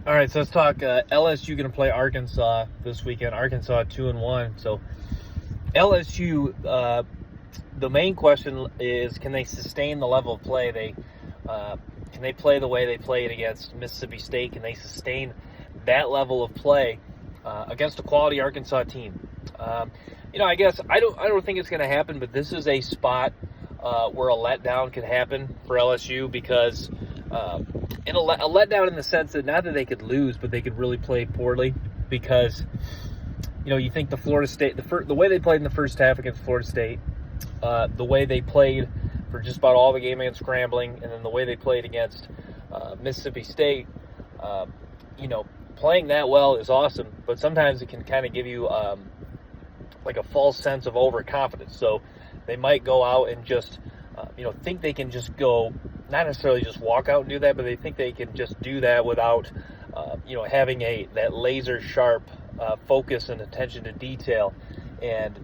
All right, so let's talk LSU going to play Arkansas this weekend. Arkansas 2-1. So LSU, the main question is, can they sustain the level of play? Can they play the way they played against Mississippi State? Can they sustain that level of play against a quality Arkansas team? I guess I don't think it's going to happen, but this is a spot where a letdown could happen for LSU because. And a letdown in the sense that not that they could lose, but they could really play poorly because, you think the Florida State, the way they played in the first half against Florida State, the way they played for just about all the game against Grambling, and then the way they played against Mississippi State, playing that well is awesome, but sometimes it can kind of give you like a false sense of overconfidence. So they might go out and just, think they can just go, not necessarily just walk out and do that, but they think they can just do that without, having that laser sharp focus and attention to detail, and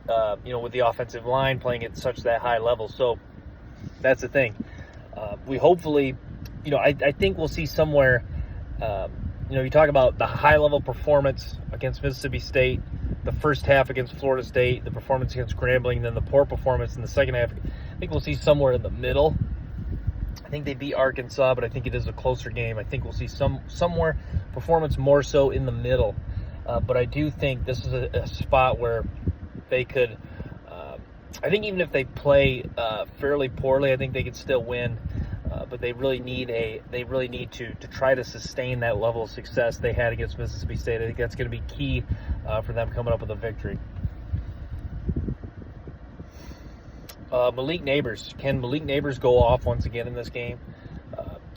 with the offensive line playing at such that high level. So that's the thing. We hopefully, I think we'll see somewhere. You talk about the high level performance against Mississippi State, the first half against Florida State, the performance against Grambling, and then the poor performance in the second half. I think we'll see somewhere in the middle. I think they beat Arkansas, but I think it is a closer game. I think we'll see somewhere performance more so in the middle. But I do think this is a spot where they could. I think even if they play fairly poorly, I think they could still win. But they really need to try to sustain that level of success they had against Mississippi State. I think that's going to be key for them coming up with a victory. Malik Neighbors. Can Malik Neighbors go off once again in this game?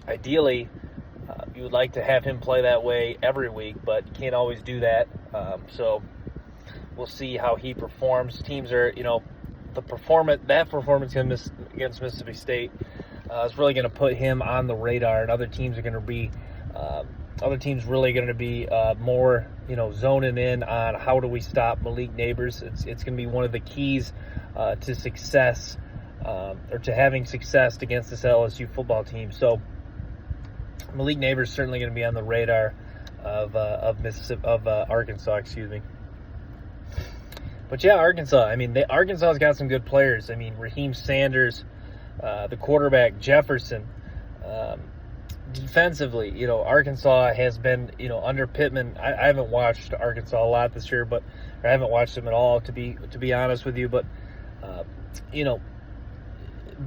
Ideally, you would like to have him play that way every week, but you can't always do that. So we'll see how he performs. Teams are, that performance against Mississippi State is really going to put him on the radar, and other teams really going to be more, zoning in on how do we stop Malik Neighbors. It's going to be one of the keys to success, or to having success against this LSU football team. So Malik Neighbors is certainly going to be on the radar of Arkansas. But yeah, Arkansas. Arkansas's got some good players. Raheem Sanders, the quarterback Jefferson. Defensively, Arkansas has been, under Pittman. I haven't watched Arkansas a lot this year, but I haven't watched them at all, to be honest with you. But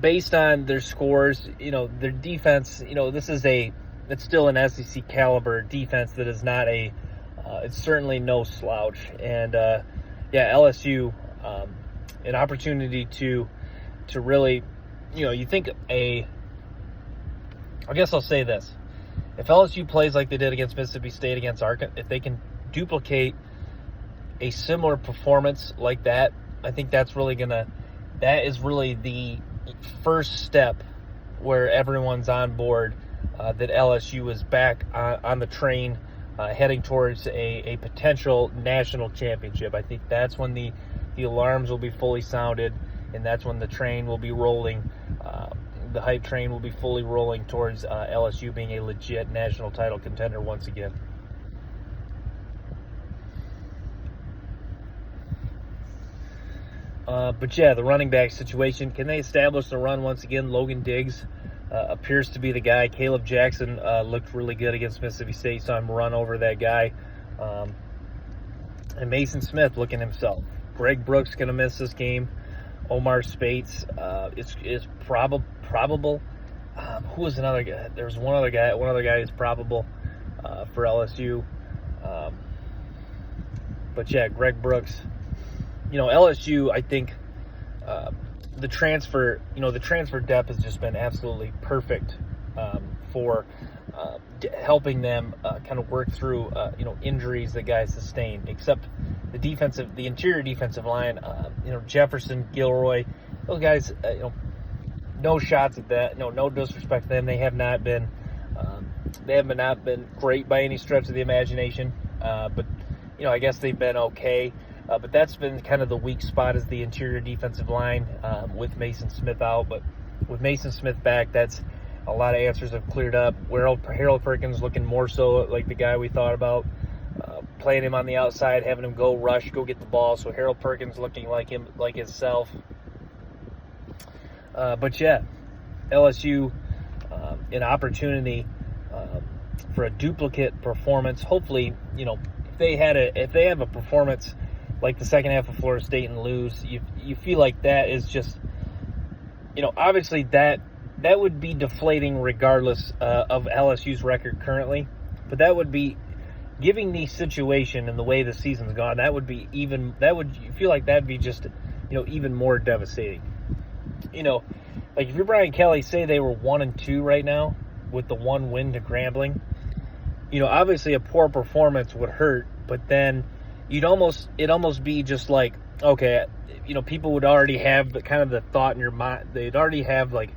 based on their scores, their defense, it's still an SEC caliber defense that is not it's certainly no slouch. And LSU, an opportunity to really, you think I guess I'll say this. If LSU plays like they did against Mississippi State against Arkansas, if they can duplicate a similar performance like that, I think that is really the first step where everyone's on board, that LSU is back on the train, heading towards a potential national championship. I think that's when the alarms will be fully sounded, and that's when the train will be rolling. The hype train will be fully rolling towards LSU being a legit national title contender once again. But yeah, the running back situation. Can they establish the run once again? Logan Diggs appears to be the guy. Caleb Jackson looked really good against Mississippi State, so I'm run over that guy. And Mason Smith looking himself. Greg Brooks going to miss this game. Omar Spates is probable. Who was another guy? There's one other guy who's probable for LSU. But yeah, Greg Brooks. LSU, I think the transfer depth has just been absolutely perfect for helping them kind of work through injuries that guys sustain. Except the interior defensive line, Jefferson, Gilroy, those guys, no shots at that. No disrespect to them. They have not been great by any stretch of the imagination. But I guess they've been okay. But that's been kind of the weak spot, is the interior defensive line with Mason Smith out. But with Mason Smith back, that's A lot of answers have cleared up. Harold Perkins looking more so like the guy we thought about. Playing him on the outside, having him go rush, go get the ball. So Harold Perkins looking like himself. But yeah, LSU, an opportunity for a duplicate performance. Hopefully, if they have a performance like the second half of Florida State and lose, you feel like that is just, obviously that would be deflating regardless of LSU's record currently. But that would be, giving the situation and the way the season's gone, you feel like that'd be just, even more devastating. Like if you're Brian Kelly, say they were 1-2 right now with the one win to Grambling, obviously a poor performance would hurt, but then it'd almost be just like, okay, people would already have the thought in your mind, they'd already have like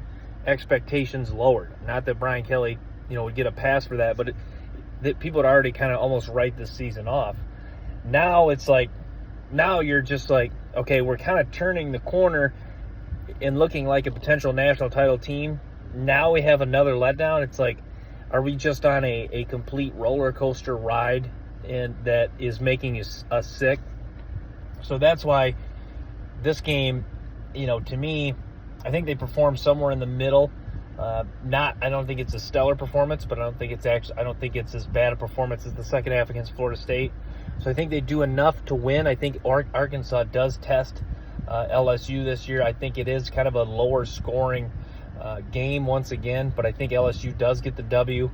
expectations lowered. Not that Brian Kelly, would get a pass for that, but that people would already kind of almost write this season off. Now it's like, now you're just like, okay, we're kind of turning the corner and looking like a potential national title team. Now we have another letdown. It's like, are we just on a complete roller coaster ride and that is making us sick? So that's why this game, to me, I think they performed somewhere in the middle. I don't think it's a stellar performance, but I don't think it's as bad a performance as the second half against Florida State. So I think they do enough to win. I think Arkansas does test LSU this year. I think it is kind of a lower scoring game once again, but I think LSU does get the W.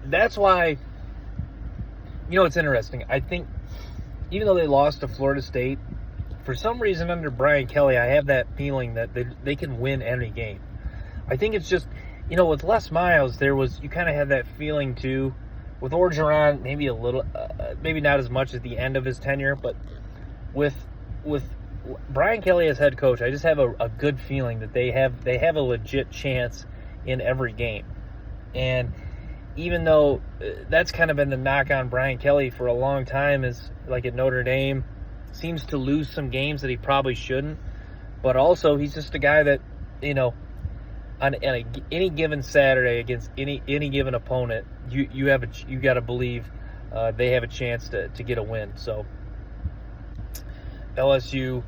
That's why, it's interesting. I think even though they lost to Florida State, for some reason under Brian Kelly, I have that feeling that they can win any game. I think it's just, with Les Miles, you kind of had that feeling too. With Orgeron, maybe a little, maybe not as much at the end of his tenure, but with Brian Kelly as head coach, I just have a good feeling that they have a legit chance in every game. And even though that's kind of been the knock on Brian Kelly for a long time, is like at Notre Dame, seems to lose some games that he probably shouldn't. But also, he's just a guy that, on any given Saturday against any given opponent, you got to believe they have a chance to get a win. So LSU,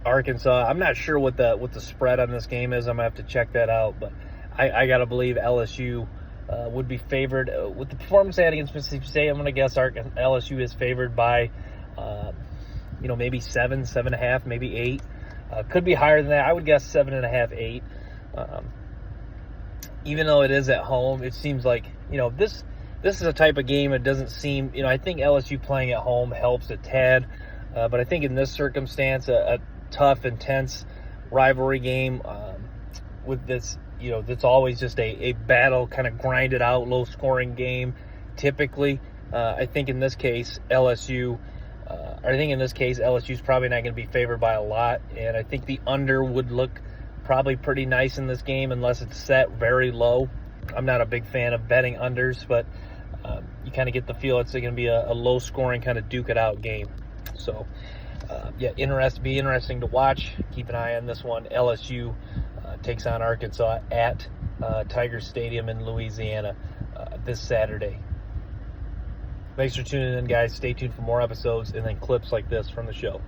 Arkansas. I'm not sure what the spread on this game is. I'm gonna have to check that out. But I got to believe LSU would be favored with the performance they had against Mississippi State. I'm gonna guess LSU is favored by maybe 7.5, maybe 8. Could be higher than that. I would guess 7.5, 8. Even though it is at home, it seems like, this is a type of game. It doesn't seem, I think LSU playing at home helps a tad. But I think in this circumstance, a tough, intense rivalry game with this, that's always just a battle, kind of grinded out, low scoring game. Typically, I think in this case, LSU is probably not going to be favored by a lot. And I think the under would look probably pretty nice in this game unless it's set very low. I'm not a big fan of betting unders, but you kind of get the feel it's going to be a low scoring kind of duke it out game. So interesting to watch. Keep an eye on this one. LSU takes on Arkansas at Tiger Stadium in Louisiana this Saturday. Thanks for tuning in, guys. Stay tuned for more episodes and then clips like this from the show.